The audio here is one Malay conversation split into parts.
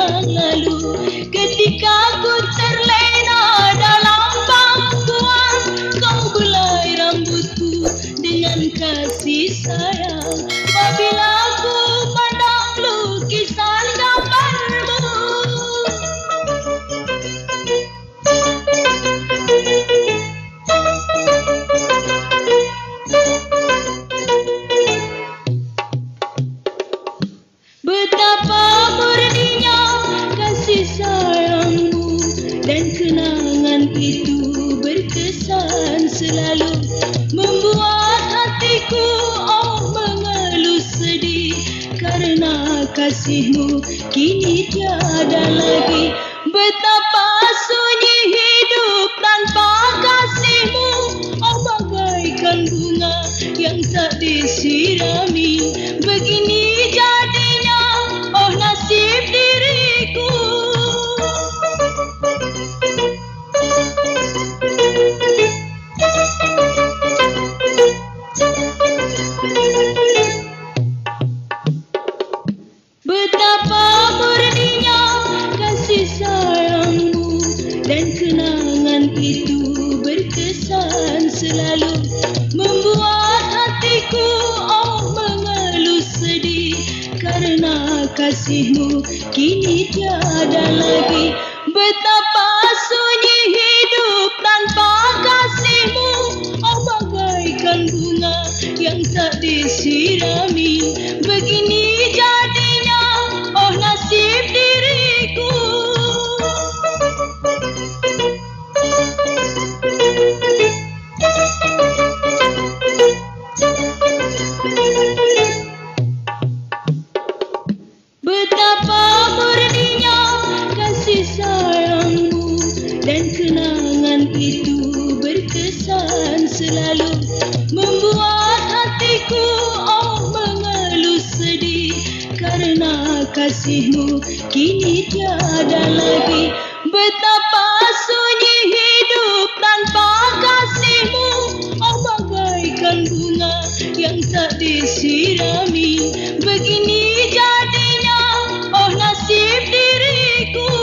yang lalu, ketika ku terlena dalam pangkuan, kau belai rambutku dengan kasih sayang. Apabila ku pandang lukisan gambarmu, betapa murninya kasih sayangmu, dan kenangan itu berkesan selalu, membuat hatiku mengeluh sedih, karena kasihmu kini tiada lagi. Betapa sunyi hidup tanpa kasihmu, bagaikan bunga yang tak disirami. Begini jadinya nasib diriku. Betapa murninya kasih sayangmu, dan kenangan itu berkesan selalu, membuat hatiku mengeluh sedih, karena kasihmu kini tiada lagi. Betapa sunyi hidup tanpa kasihmu, bagaikan bunga yang tak disirami. Begini jadinya nasib diriku. Betapa murninya kasih sayangmu, dan kenangan itu berkesan selalu, membuat hatiku mengeluh sedih, karena kasihmu kini tiada lagi. Betapa sunyi hidup tanpa kasihmu, bagaikan bunga yang tak disirami. Begini jadinya nasib diriku.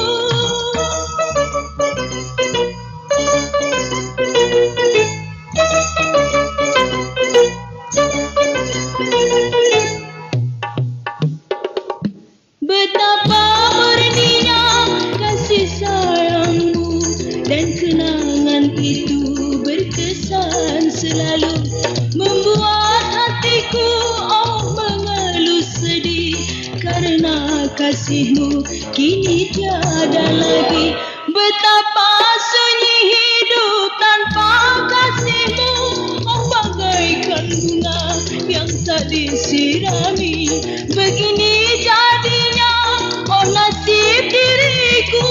Betapa murninya kasih sayangmu, dan kenangan itu berkesan selalu, membuat hatiku mengeluh sedih, karena kasihmu kini tiada lagi. Betapa sunyi hidup tanpa kasihmu, bagaikan bunga yang tak disirami. Begini jadinya nasib diriku.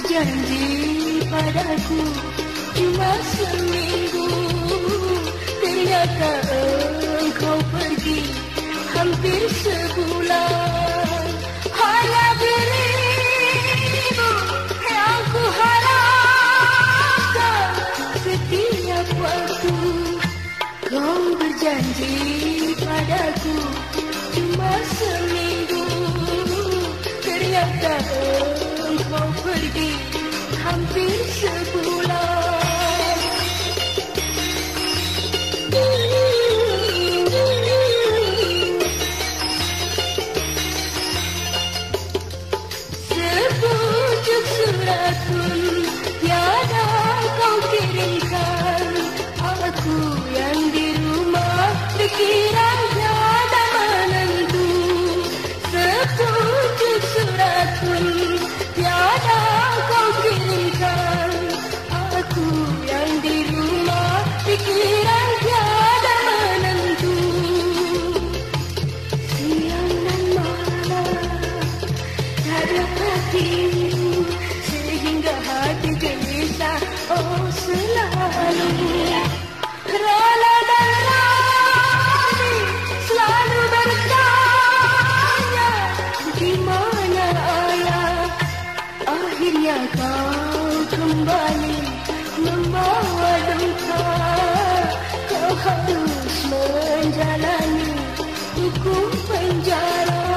Janji padaku cuma seminggu, ternyata engkau pergi hampir sebulan. Hanya dirimu yang ku harapkan setiap waktu. Kau berjanji padaku cuma seminggu, ternyata engkau pergi hampir sebulan. Sepucuk surat pun tiada kau kirimkan. Aku yang di rumah pikiran tiada menentu. Sepucuk surat pun tiada kau kirimkan. Aku kau kembali membawa duka, kau harus menjalani hukum penjara.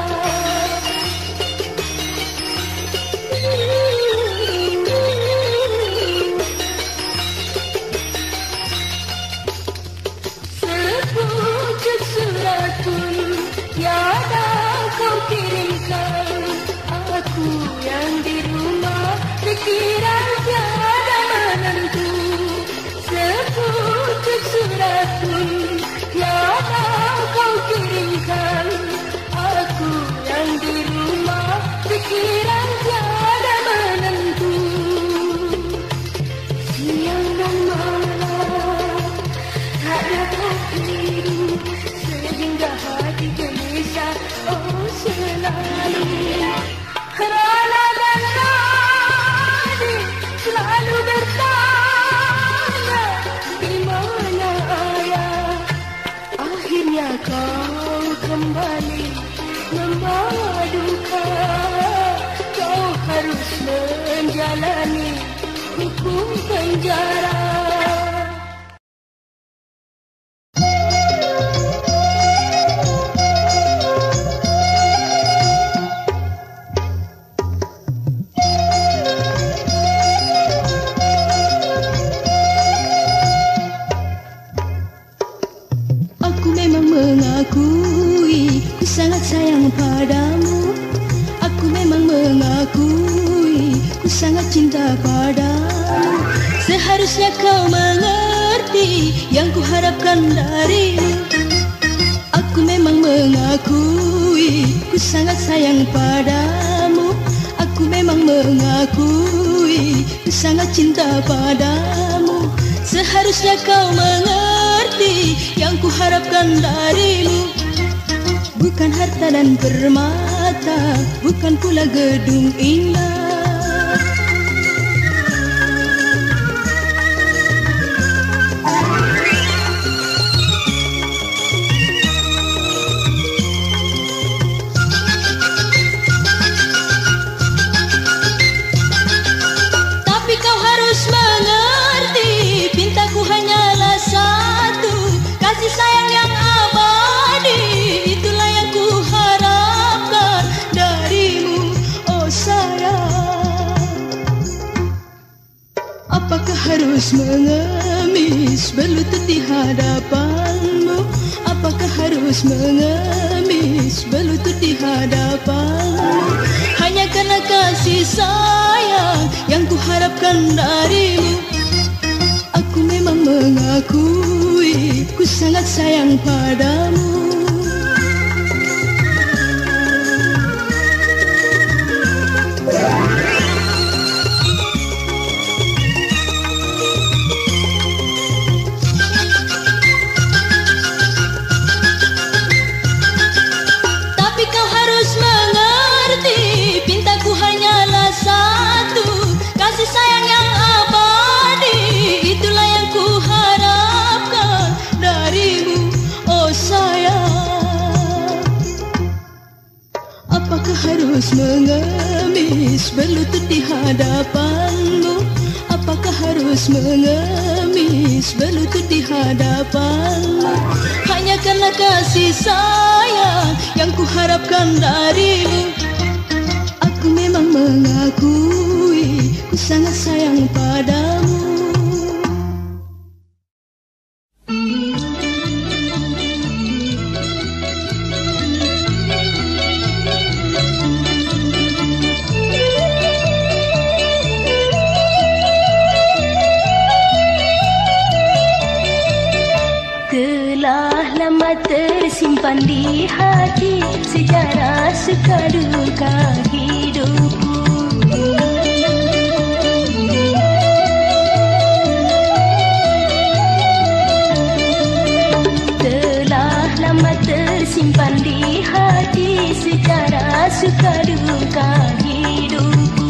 Sepucuk surat pun tiada kau kirimkan, aku yang di rumah dikira tiada menentu. Sepucuk surat pun tiada kau kirimkan, aku yang di rumah dikira tiada menentu. Siang dan malam tak dapat tidur, sehingga hati gelisah oh selalu. Kerana dan tadi selalu bertanya di mana ayah. Akhirnya kau kembali membawa duka, kau harus menjalani hukum penjara. Sangat sayang padamu, aku memang mengakui, ku sangat cinta padamu. Seharusnya kau mengerti yang ku harapkan darimu. Aku memang mengakui, ku sangat sayang padamu. Aku memang mengakui, ku sangat cinta padamu. Seharusnya kau mengerti yang ku harapkan darimu. Bukan harta dan permata, bukan pula gedung indah. Tapi kau harus mengerti, pintaku hanyalah satu, kasih sayang yang abadi. Itulah yang ku harapkan darimu, oh sayang. Apakah harus mengemis berlutut di hadapanmu? Apakah harus mengemis berlutut di hadapanmu? Hanya karena kasih sayang yang ku harapkan darimu. Aku memang mengakui, ku sangat sayang padamu. Tapi kau harus mengerti, pintaku hanyalah satu, kasih sayang yang abadi. Itulah yang ku harapkan darimu, oh sayang. Apakah harus mengemis berlutut di hadapanmu? Apakah harus mengemis berlutut di hadapanmu? Hanya karena kasih sayang yang ku harapkan darimu. Aku memang mengakui, ku sangat sayang padamu. Telah lama tersimpan di hati sejarah suka duka hidupku. Telah lama tersimpan di hati sejarah suka duka hidupku.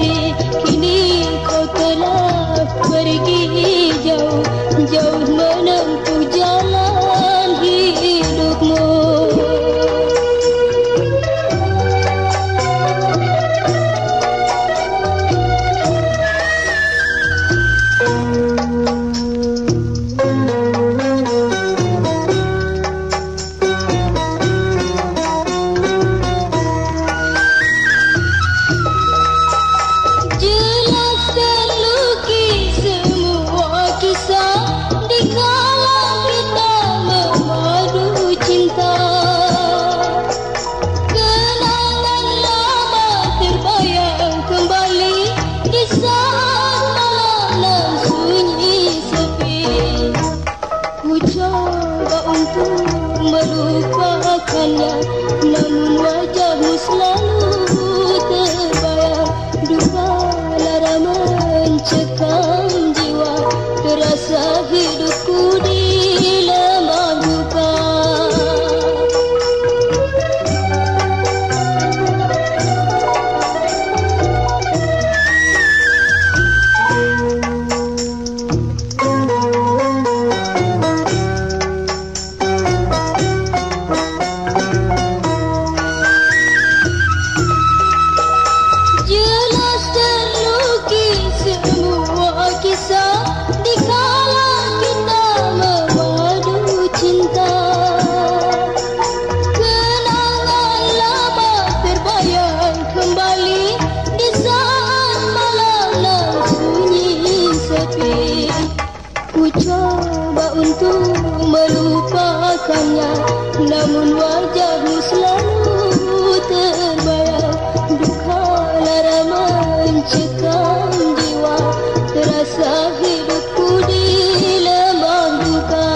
sepi. Kini kau telah pergi jauh, jauh menempuh jalan hidupmu. Melupakannya, namun wajahmu selalu terbayang. Duka lara mencekam jiwa, terasa hidupku di lembah duka. Ku coba untuk melupakannya, namun wajahmu selalu terbayang. Duka lara mencekam jiwa, terasa hidupku di lembah duka.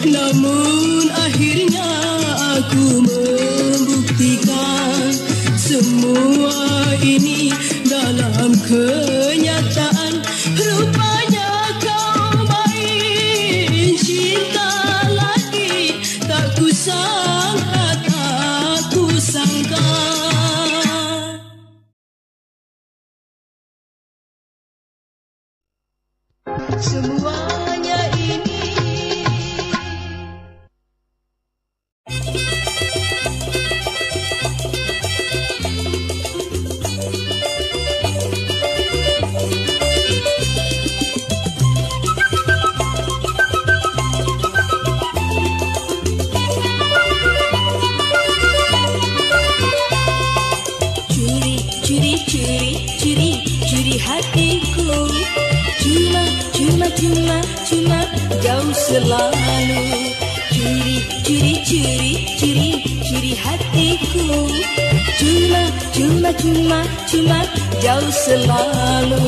Namun akhirnya aku membuktikan semua ini dalam kenyataan. Rupanya kau main cinta lagi, tak kusangka, tak kusangka. Semuanya ini curi hatiku, cuma jauh selalu. Curi hatiku, cuma jauh selalu.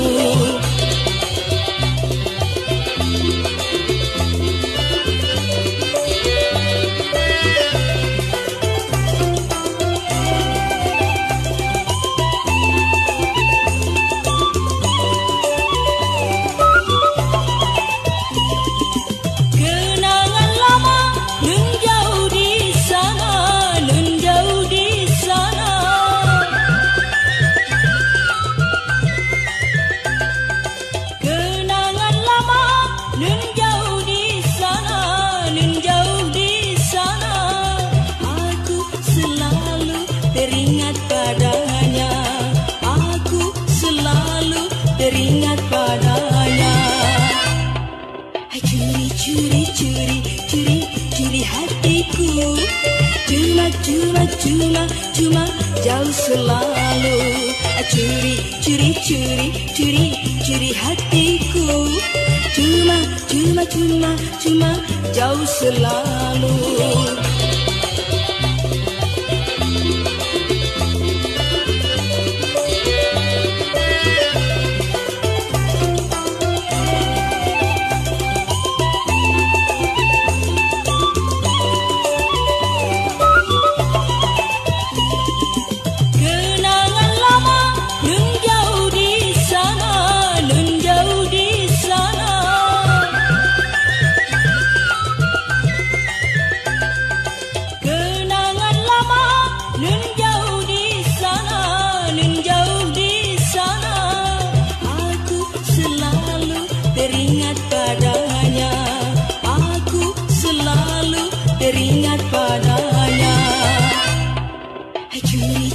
Teringat padanya. Curi hatiku, cuma jauh selalu. Curi hatiku, cuma jauh selalu. Teringat padanya. Curi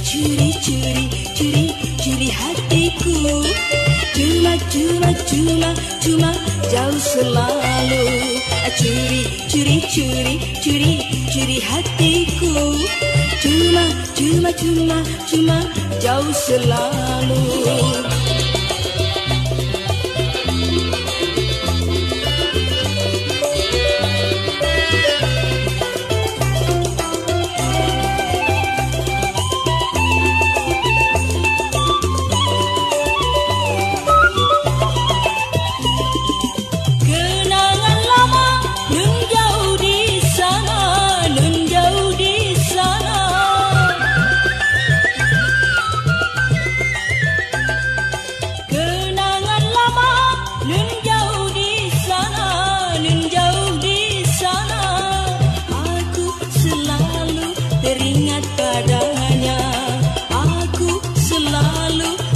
hatiku, cuma jauh selalu. Curi hatiku, cuma jauh selalu.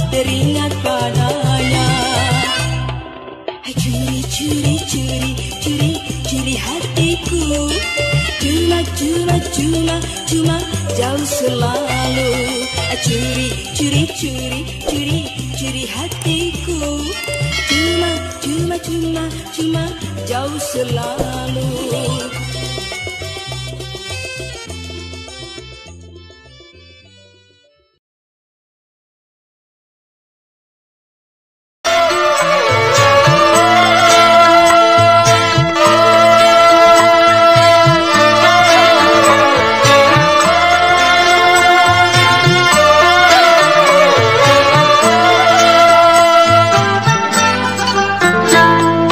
Teringat padanya. Curi hatiku, cuma jauh selalu. Curi hatiku, cuma jauh selalu.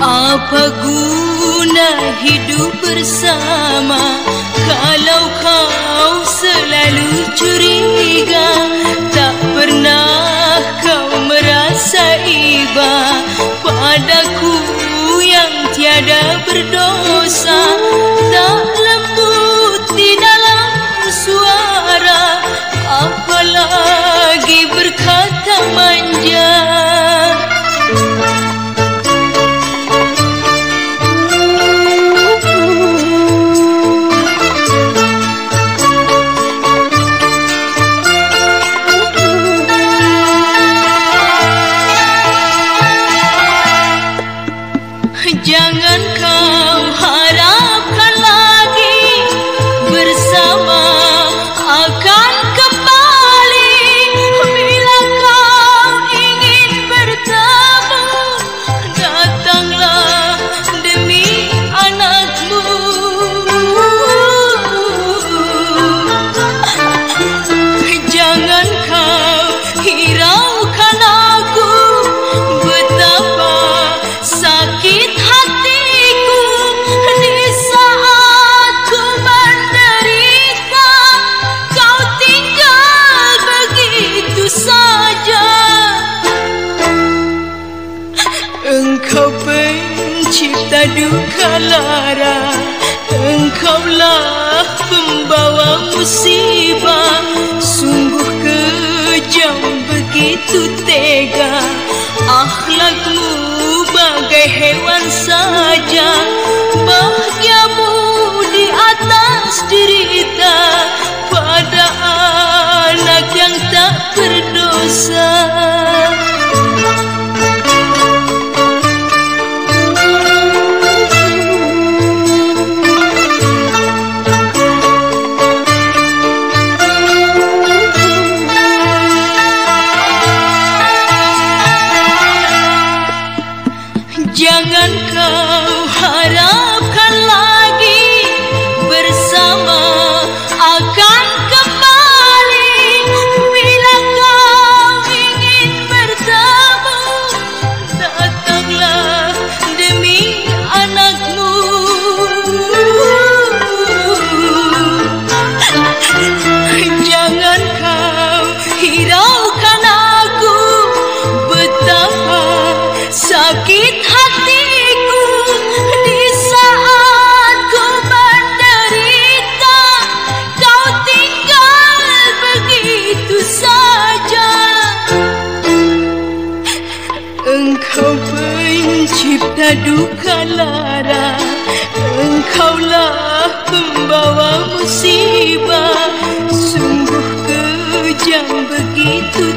Apa guna hidup selalu bersama. Kalau kau selalu curiga, tak pernah kau merasa iba padaku yang tiada berdosa. Tak lembut di dalam suara, apalagi berkata manja. Jangan kau harapkan lagi bersama akan kembali. Bila kau ingin bertemu, datanglah demi anakmu. Jangan kau hiraukan aku, betapa sakit hatiku di saat ku menderita. Kau tinggal begitu saja. Engkau pencipta duka lara, engkaulah pembawa musibah. Sungguh kejam, begitu tega, akhlakmu bagai hewan saja. Bahagiamu di atas derita pada anak yang tak berdosa. Jangan kau harapkan lagi bersama akan kembali. Bila kau ingin bertemu, datanglah demi anakmu. Jangan kau hiraukan aku, betapa sakit hatiku di saat ku menderita. Kau tinggal begitu saja. Engkau pencipta duka lara, engkaulah pembawa musibah. Sungguh kejam, begitu